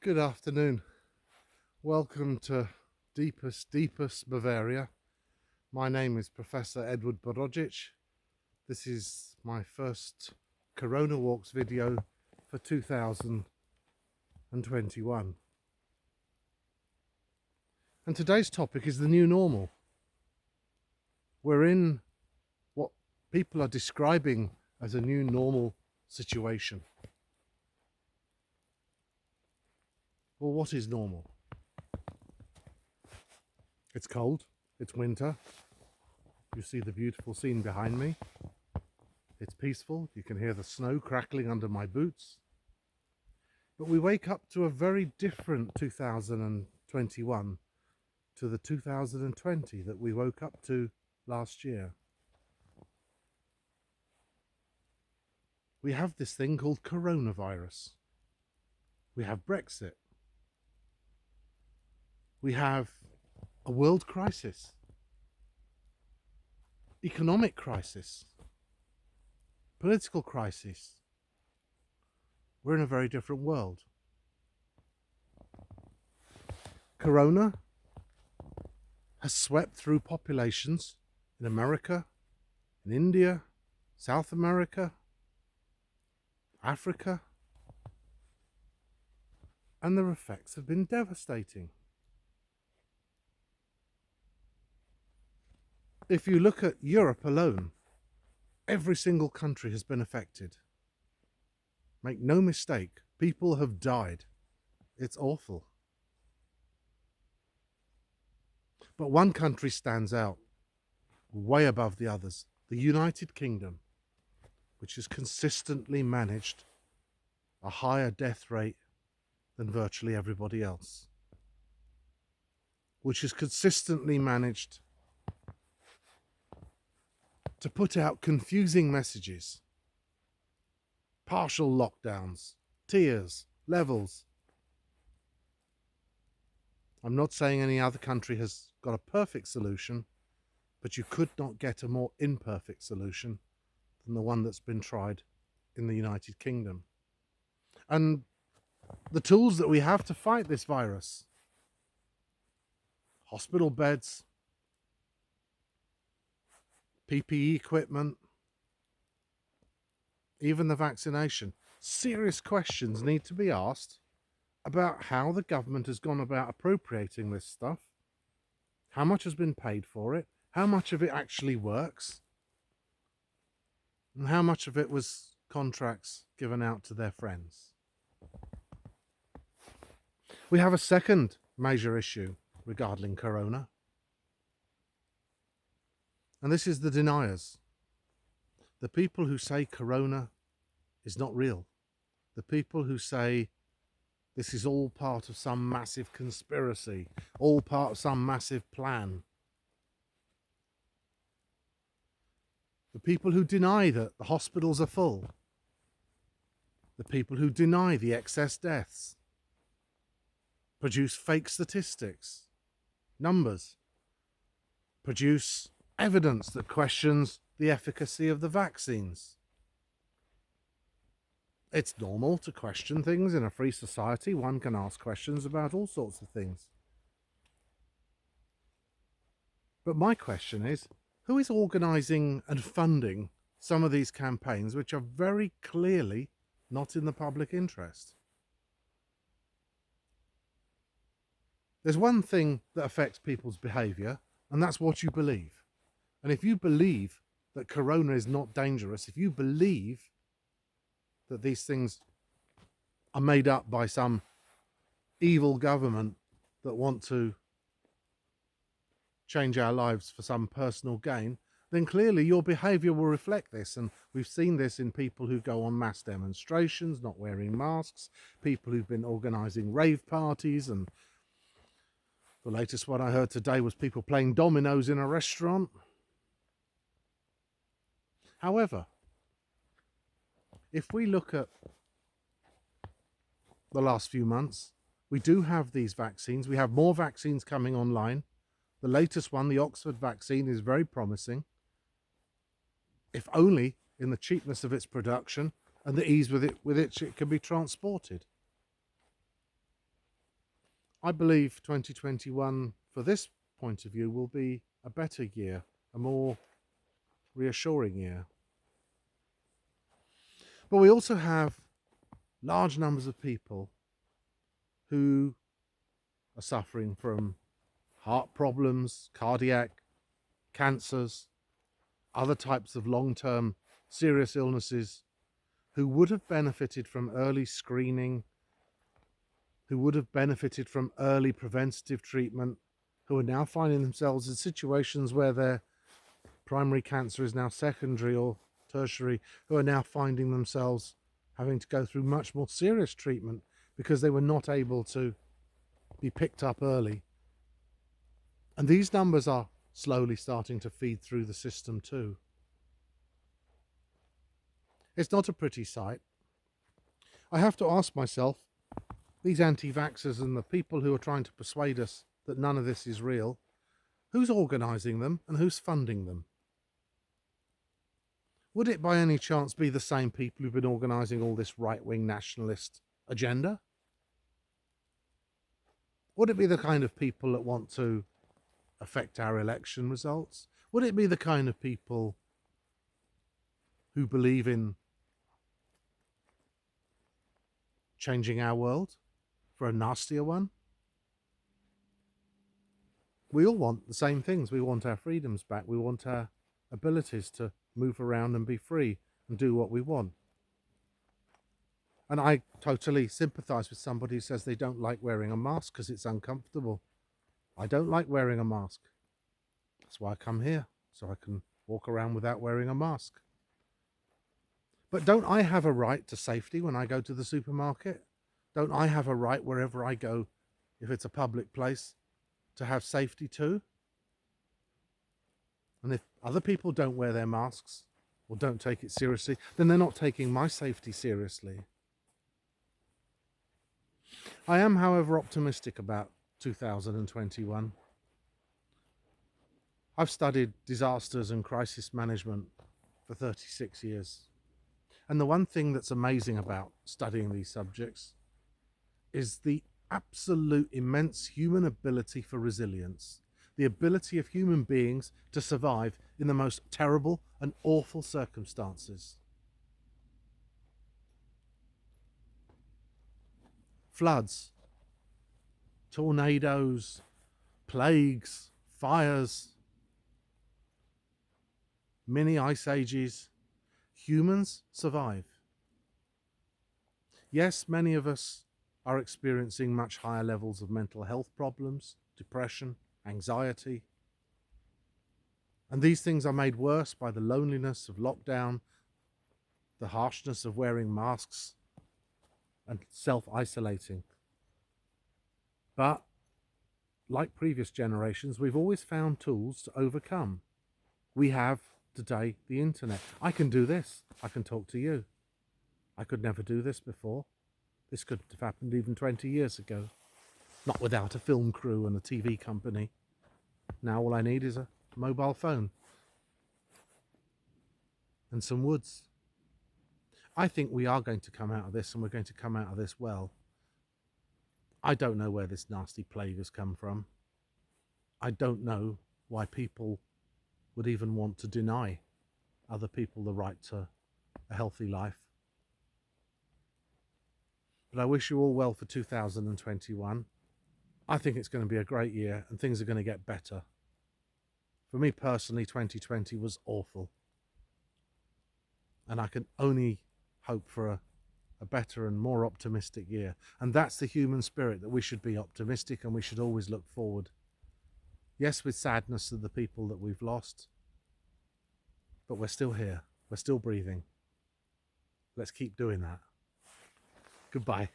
Good afternoon. Welcome to deepest Bavaria. My name is Professor Edward Borodzicz. This is my first Corona Walks video for 2021. And today's topic is the new normal. We're in what people are describing as a new normal situation. Well, what is normal? It's cold, it's winter. You see the beautiful scene behind me. It's peaceful, you can hear the snow crackling under my boots. But we wake up to a very different 2021 to the 2020 that we woke up to last year. We have this thing called coronavirus. We have Brexit. We have a world crisis, economic crisis, political crisis. We're in a very different world. Corona has swept through populations in America, in India, South America, Africa, and their effects have been devastating. If you look at Europe alone, every single country has been affected. Make no mistake, people have died. It's awful. But one country stands out way above the others, the United Kingdom, which has consistently managed a higher death rate than virtually everybody else, which has consistently managed to put out confusing messages, partial lockdowns, tiers, levels. I'm not saying any other country has got a perfect solution, but you could not get a more imperfect solution than the one that's been tried in the United Kingdom. And the tools that we have to fight this virus: hospital beds, PPE equipment, even the vaccination. Serious questions need to be asked about how the government has gone about appropriating this stuff, how much has been paid for it, how much of it actually works, and how much of it was contracts given out to their friends. We have a second major issue regarding Corona, and this is the deniers. The people who say Corona is not real. The people who say this is all part of some massive conspiracy, all part of some massive plan. The people who deny that the hospitals are full. The people who deny the excess deaths. Produce fake statistics, numbers. Produce evidence that questions the efficacy of the vaccines. It's normal to question things in a free society. One can ask questions about all sorts of things. But my question is, who is organising and funding some of these campaigns which are very clearly not in the public interest? There's one thing that affects people's behaviour, and that's what you believe. And if you believe that Corona is not dangerous, if you believe that these things are made up by some evil government that want to change our lives for some personal gain, then clearly your behaviour will reflect this. And we've seen this in people who go on mass demonstrations, not wearing masks, people who've been organising rave parties, and the latest one I heard today was people playing dominoes in a restaurant. However, if we look at the last few months, we do have these vaccines. We have more vaccines coming online. The latest one, the Oxford vaccine, is very promising, if only in the cheapness of its production and the ease with which it can be transported. I believe 2021, for this point of view, will be a better year, a more reassuring year. But we also have large numbers of people who are suffering from heart problems, cardiac, cancers, other types of long-term serious illnesses, who would have benefited from early screening, who would have benefited from early preventative treatment, who are now finding themselves in situations where their primary cancer is now secondary or tertiary, who are now finding themselves having to go through much more serious treatment because they were not able to be picked up early. And these numbers are slowly starting to feed through the system too. It's not a pretty sight. I have to ask myself, these anti-vaxxers and the people who are trying to persuade us that none of this is real, who's organising them and who's funding them? Would it by any chance be the same people who've been organising all this right-wing nationalist agenda? Would it be the kind of people that want to affect our election results? Would it be the kind of people who believe in changing our world for a nastier one? We all want the same things. We want our freedoms back. We want our abilities to move around and be free and do what we want. And I totally sympathise with somebody who says they don't like wearing a mask because it's uncomfortable. I don't like wearing a mask. That's why I come here, so I can walk around without wearing a mask. But don't I have a right to safety when I go to the supermarket? Don't I have a right wherever I go, if it's a public place, to have safety too? And if other people don't wear their masks or don't take it seriously, then they're not taking my safety seriously. I am, however, optimistic about 2021. I've studied disasters and crisis management for 36 years. And the one thing that's amazing about studying these subjects is the absolute immense human ability for resilience, the ability of human beings to survive in the most terrible and awful circumstances. Floods, tornadoes, plagues, fires, mini ice ages. Humans survive. Yes, many of us are experiencing much higher levels of mental health problems, depression, anxiety. And these things are made worse by the loneliness of lockdown, the harshness of wearing masks, and self-isolating. But, like previous generations, we've always found tools to overcome. We have, today, the internet. I can do this. I can talk to you. I could never do this before. This couldn't have happened even 20 years ago. Not without a film crew and a TV company. Now all I need is a mobile phone. And some woods. I think we are going to come out of this, and we're going to come out of this well. I don't know where this nasty plague has come from. I don't know why people would even want to deny other people the right to a healthy life. But I wish you all well for 2021. I think it's going to be a great year and things are going to get better. For me personally, 2020 was awful. And I can only hope for a better and more optimistic year. And that's the human spirit, that we should be optimistic and we should always look forward. Yes, with sadness of the people that we've lost, but we're still here. We're still breathing. Let's keep doing that. Goodbye.